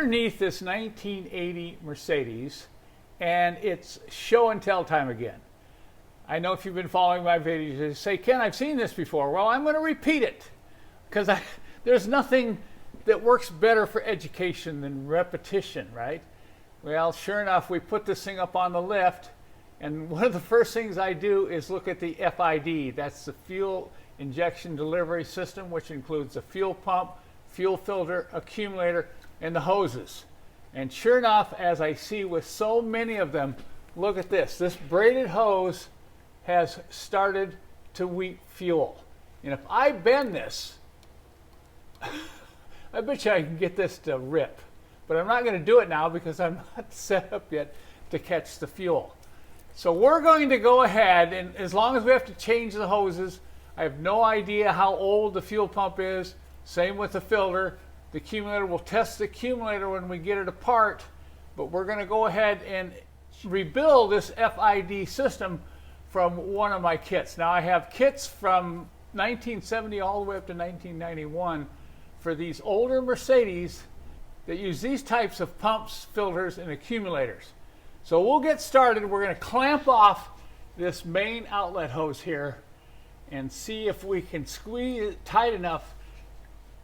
underneath this 1980 Mercedes, and it's show and tell time again. I know if you've been following my videos, you say, Ken, I've seen this before. Well, I'm going to repeat it because there's nothing that works better for education than repetition, right? Well, sure enough, we put this thing up on the lift, and one of the first things I do is look at the FID. That's the fuel injection delivery system, which includes the fuel pump, fuel filter, accumulator, and the hoses. And sure enough, as I see with so many of them, look at this. This braided hose has started to weep fuel. And if I bend this, I bet you I can get this to rip. But I'm not going to do it now because I'm not set up yet to catch the fuel. So we're going to go ahead, and as long as we have to change the hoses, I have no idea how old the fuel pump is. Same with the filter. The accumulator, we'll test the accumulator when we get it apart, but we're going to go ahead and rebuild this FID system from one of my kits. Now I have kits from 1970 all the way up to 1991 for these older Mercedes that use these types of pumps, filters, and accumulators. So we'll get started. We're going to clamp off this main outlet hose here and see if we can squeeze it tight enough,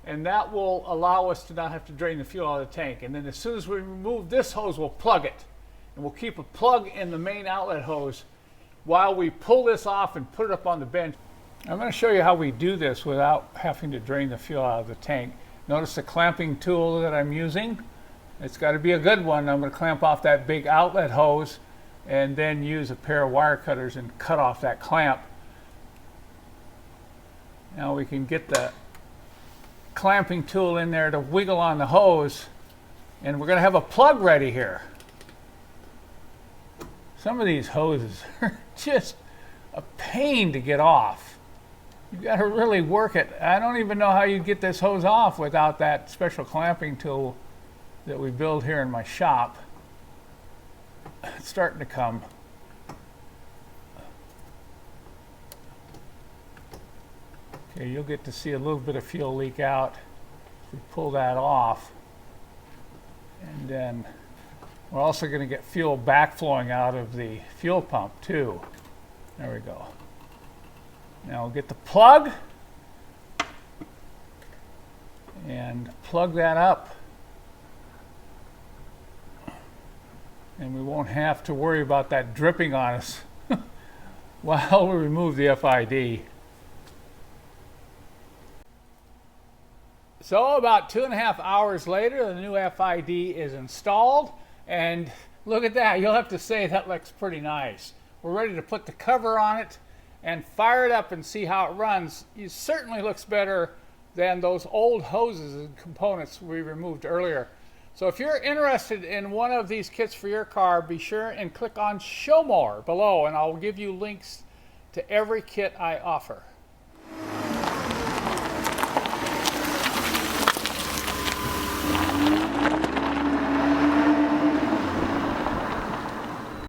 and that will allow us to not have to drain the fuel out of the tank. And then as soon as we remove this hose, we'll plug it. And we'll keep a plug in the main outlet hose while we pull this off and put it up on the bench. I'm going to show you how we do this without having to drain the fuel out of the tank. Notice the clamping tool that I'm using. It's got to be a good one. I'm going to clamp off that big outlet hose and then use a pair of wire cutters and cut off that clamp. Now we can get the clamping tool in there to wiggle on the hose, and we're going to have a plug ready here. Some of these hoses are just a pain to get off. You've got to really work it. I don't even know how you get this hose off without that special clamping tool that we build here in my shop. It's starting to come. Okay, you'll get to see a little bit of fuel leak out. We pull that off, and then we're also going to get fuel backflowing out of the fuel pump too. There we go. Now we'll get the plug and plug that up, and we won't have to worry about that dripping on us while we remove the FID. So about 2.5 hours later, the new FID is installed, and look at that. You'll have to say that looks pretty nice. We're ready to put the cover on it and fire it up and see how it runs. It certainly looks better than those old hoses and components we removed earlier. So if you're interested in one of these kits for your car, be sure and click on Show More below, and I'll give you links to every kit I offer.